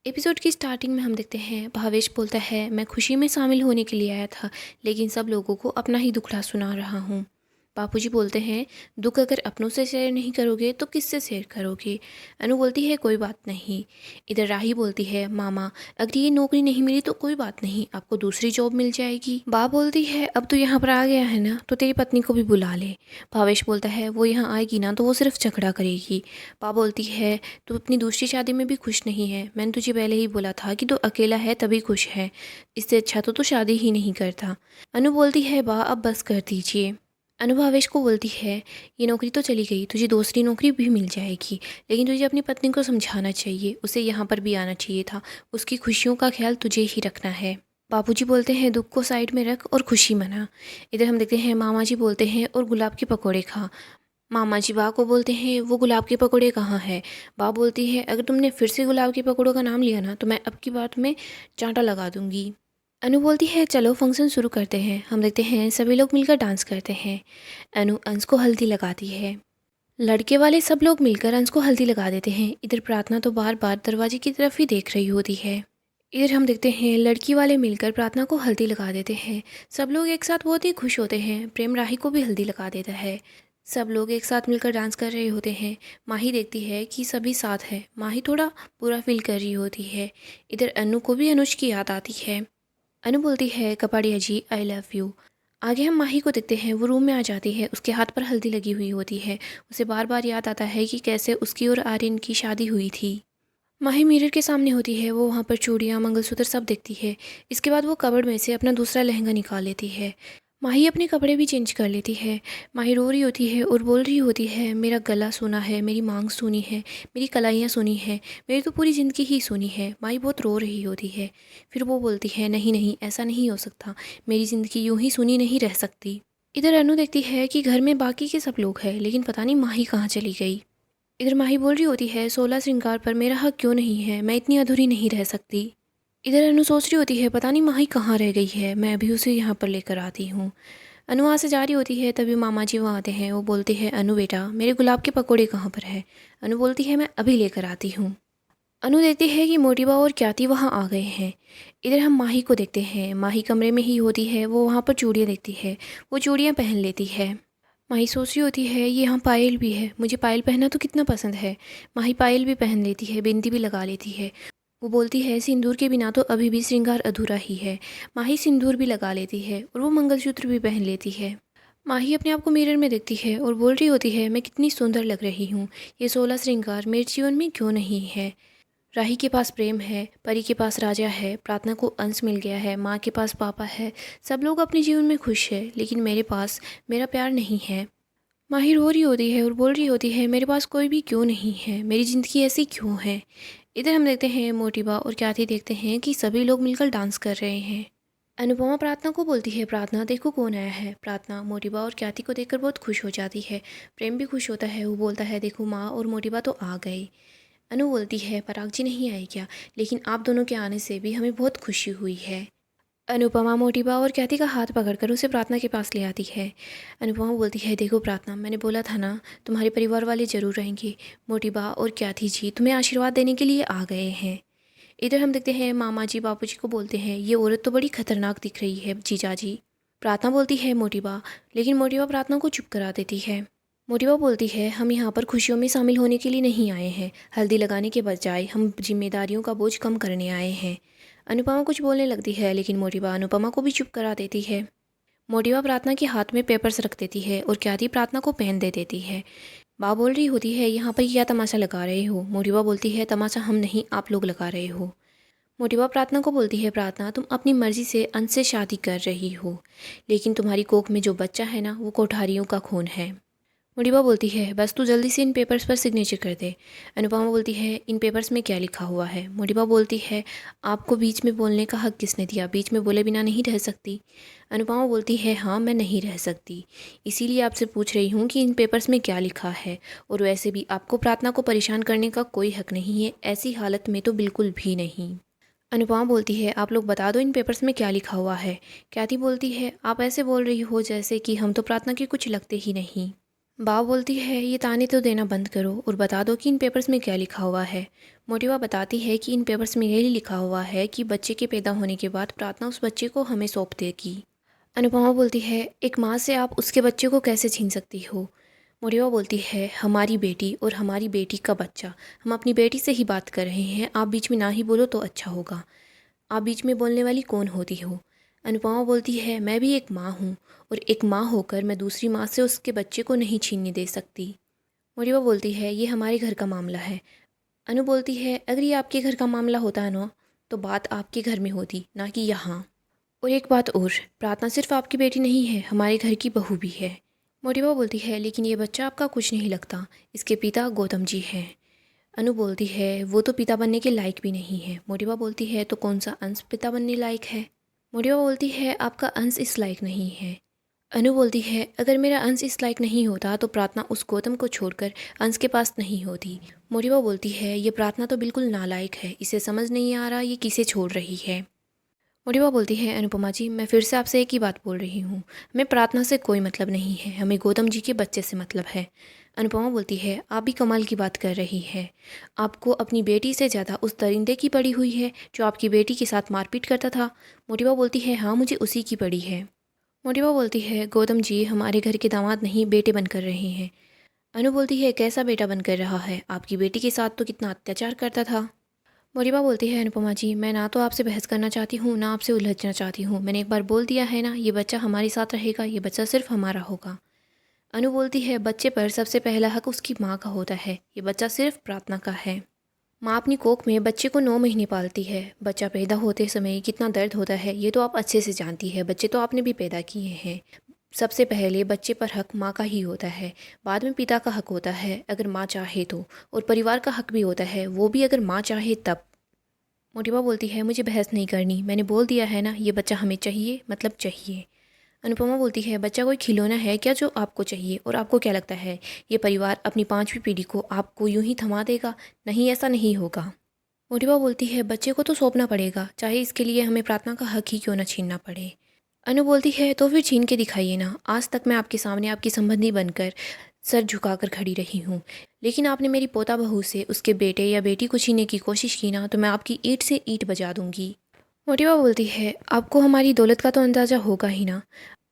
Episode की starting में हम देखते हैं भावेश बोलता है मैं खुशी में शामिल होने के लिए आया था, लेकिन सब लोगों को अपना ही दुखड़ा सुना रहा हूँ। बापूजी बोलते हैं दुख अगर अपनों से शेयर नहीं करोगे तो किससे शेयर करोगे। अनु बोलती है कोई बात नहीं। इधर राही बोलती है मामा अगर ये नौकरी नहीं मिली तो कोई बात नहीं, आपको दूसरी जॉब मिल जाएगी। बा बोलती है अब तो यहाँ पर आ गया है ना तो तेरी पत्नी को भी बुला ले। भावेश बोलता है वो यहाँ आएगी ना तो वो सिर्फ झगड़ा करेगी। बा बोलती है तू अपनी दूसरी शादी में भी खुश नहीं है, मैंने तुझे पहले ही बोला था कि तू अकेला है तभी खुश है, इससे अच्छा तो तू शादी ही नहीं करता। अनु बोलती है बा अब बस कर दीजिए। अनु भावेश को बोलती है ये नौकरी तो चली गई, तुझे दूसरी नौकरी भी मिल जाएगी, लेकिन तुझे अपनी पत्नी को समझाना चाहिए, उसे यहाँ पर भी आना चाहिए था, उसकी खुशियों का ख्याल तुझे ही रखना है। बापूजी बोलते हैं दुख को साइड में रख और खुशी मना। इधर हम देखते हैं मामा जी बोलते हैं और गुलाब के पकौड़े खा। मामा जी बा को बोलते हैं वो गुलाब के पकौड़े कहाँ हैं। बा बोलती है अगर तुमने फिर से गुलाब के पकौड़ों का नाम लिया ना तो मैं अब की बार तुम्हें चांटा लगा दूंगी। अनु बोलती है चलो फंक्शन शुरू करते हैं। हम देखते हैं सभी लोग मिलकर डांस करते हैं। अनु अंश को हल्दी लगाती है। लड़के वाले सब लोग मिलकर अंश को हल्दी लगा देते हैं। इधर प्रार्थना तो बार बार दरवाजे की तरफ ही देख रही होती है। इधर हम देखते हैं लड़की वाले मिलकर प्रार्थना को हल्दी लगा देते हैं। सब लोग एक साथ बहुत ही खुश होते हैं। प्रेम राही को भी हल्दी लगा देता है। सब लोग एक साथ मिलकर डांस कर रहे होते हैं। माही देखती है कि सभी साथ है। माही थोड़ा बुरा फील कर रही होती है। इधर अनु को भी अनुज की याद आती है। अनु बोलती है कपाड़िया जी आई लव यू। आगे हम माही को देखते हैं, वो रूम में आ जाती है, उसके हाथ पर हल्दी लगी हुई होती है। उसे बार बार याद आता है कि कैसे उसकी और आर्यन की शादी हुई थी। माही मिरर के सामने होती है, वो वहाँ पर चूड़ियाँ मंगलसूत्र सब देखती है। इसके बाद वो कबर्ड में से अपना दूसरा लहंगा निकाल लेती है। माही अपने कपड़े भी चेंज कर लेती है। माही रो रही होती है और बोल रही होती है मेरा गला सूना है, मेरी मांग सूनी है, मेरी कलाइयाँ सूनी है, मेरी तो पूरी ज़िंदगी ही सूनी है। माही बहुत रो रही होती है। फिर वो बोलती है नहीं नहीं ऐसा नहीं हो सकता, मेरी ज़िंदगी यूं ही सूनी नहीं रह सकती। इधर अनु देखती है कि घर में बाकी के सब लोग हैं, लेकिन पता नहीं माही कहाँ चली गई। इधर माही बोल रही होती है 16 श्रृंगार पर मेरा हक क्यों नहीं है, मैं इतनी अधूरी नहीं रह सकती। इधर अनु सोच रही होती है पता नहीं माही कहाँ रह गई है, मैं अभी उसे यहाँ पर लेकर आती हूँ। अनु वहाँ से जा रही होती है, तभी मामा जी वहाँ आते हैं। वो बोलते हैं अनु बेटा मेरे गुलाब के पकौड़े कहाँ पर है। अनु बोलती है मैं अभी लेकर आती हूँ। अनु देखती है कि मोटिबा और क्याती वहाँ आ गए हैं। इधर हम माही को देखते हैं, माही कमरे में ही होती है, वो वहाँ पर चूड़ियाँ देखती है, वो चूड़ियाँ पहन लेती है। माही सोच रही होती है ये यहाँ पायल भी है, मुझे पायल पहनना तो कितना पसंद है। माही पायल भी पहन लेती है, बिंदी भी लगा लेती है। वो बोलती है सिंदूर के बिना तो अभी भी श्रृंगार अधूरा ही है। माही सिंदूर भी लगा लेती है और वो मंगलसूत्र भी पहन लेती है। माही अपने आप को मिरर में देखती है और बोल रही होती है मैं कितनी सुंदर लग रही हूँ, ये 16 श्रृंगार मेरे जीवन में क्यों नहीं है। राही के पास प्रेम है, परी के पास राजा है, प्रार्थना को अंश मिल गया है, माँ के पास पापा है, सब लोग अपने जीवन में खुश है, लेकिन मेरे पास मेरा प्यार नहीं है। माहिर हो रही होती है और बोल रही होती है मेरे पास कोई भी क्यों नहीं है, मेरी ज़िंदगी ऐसी क्यों है। इधर हम देखते हैं मोटिबा और क्याती देखते हैं कि सभी लोग मिलकर डांस कर रहे हैं। अनुपमा प्रार्थना को बोलती है प्रार्थना देखो कौन आया है। प्रार्थना मोटिबा और क्याती को देखकर बहुत खुश हो जाती है। प्रेम भी खुश होता है, वो बोलता है देखो माँ और मोटिबा तो आ गई। अनु बोलती है पराग जी नहीं आए क्या, लेकिन आप दोनों के आने से भी हमें बहुत खुशी हुई है। अनुपमा मोटिबा और क्याती का हाथ पकड़कर उसे प्रार्थना के पास ले आती है। अनुपमा बोलती है देखो प्रार्थना मैंने बोला था ना तुम्हारे परिवार वाले ज़रूर रहेंगे। मोटिबा और क्याती जी तुम्हें आशीर्वाद देने के लिए आ गए हैं। इधर हम देखते हैं मामा जी बापू जी को बोलते हैं ये औरत तो बड़ी खतरनाक दिख रही है जीजा जी। प्रार्थना बोलती है मोटिबा, लेकिन मोटिबा प्रार्थना को चुप करा देती है। मोटिबा बोलती है हम यहाँ पर खुशियों में शामिल होने के लिए नहीं आए हैं, हल्दी लगाने के बजाय हम जिम्मेदारियों का बोझ कम करने आए हैं। अनुपमा कुछ बोलने लगती है, लेकिन मोटिबा अनुपमा को भी चुप करा देती है। मोटिबा प्रार्थना के हाथ में पेपर्स रख देती है और क्याती प्रार्थना को पेन दे देती है। बा बोल रही होती है यहाँ पर क्या तमाशा लगा रहे हो। मोटिबा बोलती है तमाशा हम नहीं आप लोग लगा रहे हो। मोटिबा प्रार्थना को बोलती है प्रार्थना तुम अपनी मर्जी से अंश से शादी कर रही हो, लेकिन तुम्हारी कोख में जो बच्चा है ना वो कोठारियों का खून है। मोटिबा बोलती है बस तू जल्दी से इन पेपर्स पर सिग्नेचर कर दे। अनुपमा बोलती है इन पेपर्स में क्या लिखा हुआ है। मोटिबा बोलती है आपको बीच में बोलने का हक किसने दिया, बीच में बोले बिना नहीं रह सकती। अनुपमा बोलती है हाँ मैं नहीं रह सकती, इसीलिए आपसे पूछ रही हूँ कि इन पेपर्स में क्या लिखा है, और वैसे भी आपको प्रार्थना को परेशान करने का कोई हक नहीं है, ऐसी हालत में तो बिल्कुल भी नहीं। अनुपमा बोलती है आप लोग बता दो इन पेपर्स में क्या लिखा हुआ है। क्याती बोलती है आप ऐसे बोल रही हो जैसे कि हम तो प्रार्थना के कुछ लगते ही नहीं। बा बोलती है ये ताने तो देना बंद करो और बता दो कि इन पेपर्स में क्या लिखा हुआ है। मोटिवा बताती है कि इन पेपर्स में यही लिखा हुआ है कि बच्चे के पैदा होने के बाद प्रार्थना उस बच्चे को हमें सौंप देगी। अनुपमा बोलती है एक माँ से आप उसके बच्चे को कैसे छीन सकती हो। मोटिवा बोलती है हमारी बेटी और हमारी बेटी का बच्चा, हम अपनी बेटी से ही बात कर रहे हैं, आप बीच में ना ही बोलो तो अच्छा होगा। आप बीच में बोलने वाली कौन होती हो। अनुपमा बोलती है मैं भी एक माँ हूँ और एक माँ होकर मैं दूसरी माँ से उसके बच्चे को नहीं छीनने दे सकती। मोटिवा बोलती है ये हमारे घर का मामला है। अनु बोलती है अगर ये आपके घर का मामला होता है ना तो बात आपके घर में होती ना कि यहाँ। और एक बात और, प्रार्थना सिर्फ आपकी बेटी नहीं है, हमारे घर की बहू भी है। मोटिवा बोलती है लेकिन ये बच्चा आपका कुछ नहीं लगता, इसके पिता गौतम जी हैं। अनु बोलती है वो तो पिता बनने के लायक भी नहीं है। मोटिवा बोलती है तो कौन सा अंश पिता बनने लायक है। मोटिवा बोलती है आपका अंश इस लायक नहीं है। अनु बोलती है अगर मेरा अंश इस लायक नहीं होता तो प्रार्थना उस गौतम को छोड़कर अंश के पास नहीं होती। मोटिवा बोलती है ये प्रार्थना तो बिल्कुल नालायक है, इसे समझ नहीं आ रहा ये किसे छोड़ रही है। मोटिवा बोलती है अनुपमा जी मैं फिर से आपसे एक ही बात बोल रही हूँ, हमें प्रार्थना से कोई मतलब नहीं है, हमें गौतम जी के बच्चे से मतलब है। अनुपमा बोलती है आप भी कमाल की बात कर रही है, आपको अपनी बेटी से ज़्यादा उस दरिंदे की पड़ी हुई है जो आपकी बेटी के साथ मारपीट करता था। मोटिवा बोलती है हाँ मुझे उसी की पड़ी है। मोटिवा बोलती है गौतम जी हमारे घर के दामाद नहीं बेटे बन कर रहे हैं। अनु बोलती है कैसा बेटा बन कर रहा है, आपकी बेटी के साथ तो कितना अत्याचार करता था। मोटिवा बोलती है अनुपमा जी मैं ना तो आपसे बहस करना चाहती हूँ ना आपसे उलझना चाहती हूँ, मैंने एक बार बोल दिया है ना ये बच्चा हमारे साथ रहेगा, ये बच्चा सिर्फ हमारा होगा। अनु बोलती है बच्चे पर सबसे पहला हक उसकी माँ का होता है, ये बच्चा सिर्फ प्रार्थना का है। माँ अपनी कोख में बच्चे को 9 महीने पालती है, बच्चा पैदा होते समय कितना दर्द होता है ये तो आप अच्छे से जानती है, बच्चे तो आपने भी पैदा किए हैं। सबसे पहले बच्चे पर हक माँ का ही होता है, बाद में पिता का हक होता है अगर माँ चाहे तो, और परिवार का हक भी होता है वो भी अगर माँ चाहे तब। मोटिवा बोलती है मुझे बहस नहीं करनी, मैंने बोल दिया है ना ये बच्चा हमें चाहिए मतलब चाहिए। अनुपमा बोलती है बच्चा कोई खिलौना है क्या जो आपको चाहिए, और आपको क्या लगता है ये परिवार अपनी 5वीं पीढ़ी को आपको यूं ही थमा देगा, नहीं ऐसा नहीं होगा। मोटिवा बोलती है बच्चे को तो सौंपना पड़ेगा, चाहे इसके लिए हमें प्रार्थना का हक ही क्यों ना छीनना पड़े। अनु बोलती है तो फिर छीन के दिखाइए ना, आज तक मैं आपके सामने आपकी संबंधी बनकर सर झुकाकर खड़ी रही हूँ, लेकिन आपने मेरी पोता बहू से उसके बेटे या बेटी को छीनने की कोशिश की ना तो मैं आपकी ईंट से ईंट बजा दूंगी। मोटिवा बोलती है आपको हमारी दौलत का तो अंदाज़ा होगा ही ना।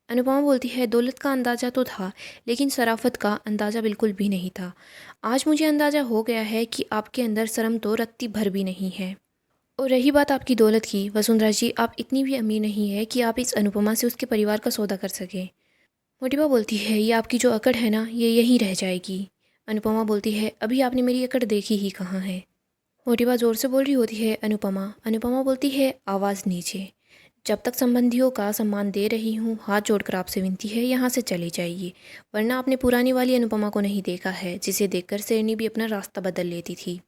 अनुपमा बोलती है दौलत का अंदाज़ा तो था लेकिन शराफत का अंदाज़ा बिल्कुल भी नहीं था। आज मुझे अंदाज़ा हो गया है कि आपके अंदर शर्म तो रत्ती भर भी नहीं है। और रही बात आपकी दौलत की, वसुंधरा जी आप इतनी भी अमीर नहीं है कि आप इस अनुपमा से उसके परिवार का सौदा कर सकें। मोटिवा बोलती है ये आपकी जो अकड़ है ना ये यहीं रह जाएगी। अनुपमा बोलती है अभी आपने मेरी अकड़ देखी ही कहाँ है। मोटिवा ज़ोर से बोल रही होती है अनुपमा। अनुपमा बोलती है आवाज़ नीचे। जब तक संबंधियों का सम्मान दे रही हूँ हाथ जोड़कर आपसे विनती है यहाँ से चले जाइए, वरना आपने पुरानी वाली अनुपमा को नहीं देखा है जिसे देखकर शेरनी भी अपना रास्ता बदल लेती थी।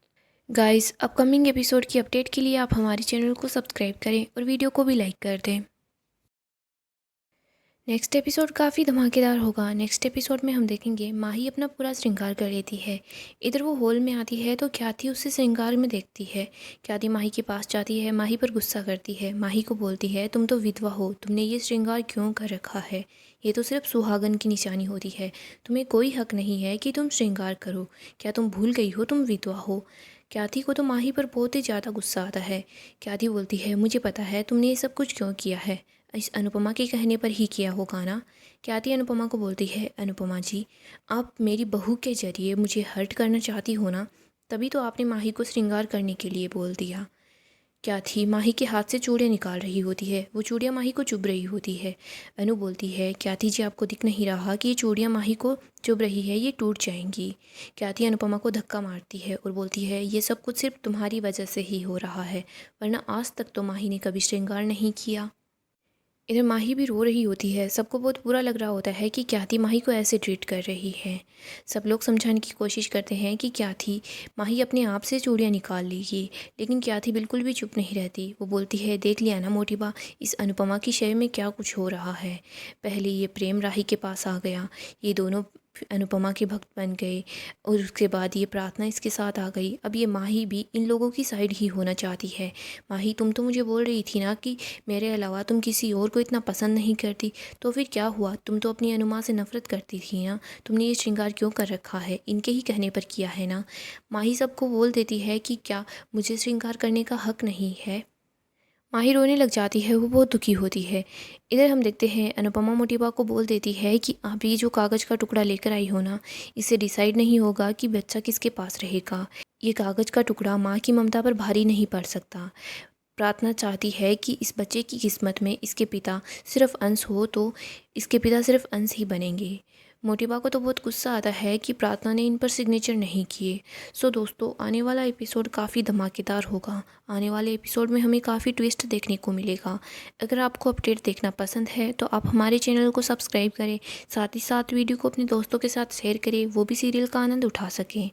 गाइस अपकमिंग एपिसोड की अपडेट के लिए आप हमारे चैनल को सब्सक्राइब करें और वीडियो को भी लाइक कर दें। नेक्स्ट एपिसोड काफ़ी धमाकेदार होगा। नेक्स्ट एपिसोड में हम देखेंगे माही अपना पूरा श्रृंगार कर लेती है। इधर वो हॉल में आती है तो ख्याति उससे श्रृंगार में देखती है। ख्याति माही के पास जाती है, माही पर गुस्सा करती है, माही को बोलती है तुम तो विधवा हो, तुमने ये श्रृंगार क्यों कर रखा है, ये तो सिर्फ सुहागन की निशानी होती है, तुम्हें कोई हक नहीं है कि तुम श्रृंगार करो, क्या तुम भूल गई हो तुम विधवा हो। ख्याति को तो माही पर बहुत ही ज़्यादा गुस्सा आता है। ख्याति बोलती है मुझे पता है तुमने ये सब कुछ क्यों किया है, इस अनुपमा के कहने पर ही किया होगा ना। ख्याति अनुपमा को बोलती है अनुपमा जी आप मेरी बहू के जरिए मुझे हर्ट करना चाहती हो ना, तभी तो आपने माही को श्रृंगार करने के लिए बोल दिया। क्या थी माही के हाथ से चूड़ियाँ निकाल रही होती है, वो चूड़ियाँ माही को चुभ रही होती है। अनु बोलती है क्या थी जी आपको दिख नहीं रहा कि ये चूड़ियाँ माही को चुभ रही है, ये टूट जाएंगी। क्या थी अनुपमा को धक्का मारती है और बोलती है ये सब कुछ सिर्फ तुम्हारी वजह से ही हो रहा है, वरना आज तक तो माही ने कभी श्रृंगार नहीं किया। इधर माही भी रो रही होती है, सबको बहुत बुरा लग रहा होता है कि क्या थी माही को ऐसे ट्रीट कर रही है। सब लोग समझाने की कोशिश करते हैं कि क्या थी माही अपने आप से चूड़ियाँ निकाल लेगी, लेकिन क्या थी बिल्कुल भी चुप नहीं रहती। वो बोलती है देख लिया ना मोटिबा, इस अनुपमा की शय में क्या कुछ हो रहा है। पहले ये प्रेम राही के पास आ गया, ये दोनों अनुपमा के भक्त बन गए और उसके बाद ये प्रार्थना इसके साथ आ गई। अब ये माही भी इन लोगों की साइड ही होना चाहती है। माही, तुम तो मुझे बोल रही थी ना कि मेरे अलावा तुम किसी और को इतना पसंद नहीं करती, तो फिर क्या हुआ? तुम तो अपनी अनुमा से नफरत करती थी ना, तुमने ये श्रृंगार क्यों कर रखा है? इनके ही कहने पर किया है ना। माही सबको बोल देती है कि क्या मुझे श्रृंगार करने का हक नहीं है। माही रोने लग जाती है, वो बहुत दुखी होती है। इधर हम देखते हैं अनुपमा मोटिबा को बोल देती है कि आप ये जो कागज़ का टुकड़ा लेकर आई हो ना, इससे डिसाइड नहीं होगा कि बच्चा किसके पास रहेगा। ये कागज़ का टुकड़ा माँ की ममता पर भारी नहीं पड़ सकता। प्रार्थना चाहती है कि इस बच्चे की किस्मत में इसके पिता सिर्फ अंश हो, तो इसके पिता सिर्फ अंश ही बनेंगे। मोटिबा को तो बहुत गुस्सा आता है कि प्रार्थना ने इन पर सिग्नेचर नहीं किए। सो दोस्तों, आने वाला एपिसोड काफ़ी धमाकेदार होगा। आने वाले एपिसोड में हमें काफ़ी ट्विस्ट देखने को मिलेगा। अगर आपको अपडेट देखना पसंद है तो आप हमारे चैनल को सब्सक्राइब करें, साथ ही साथ वीडियो को अपने दोस्तों के साथ शेयर करें, वो भी सीरियल का आनंद उठा सकें।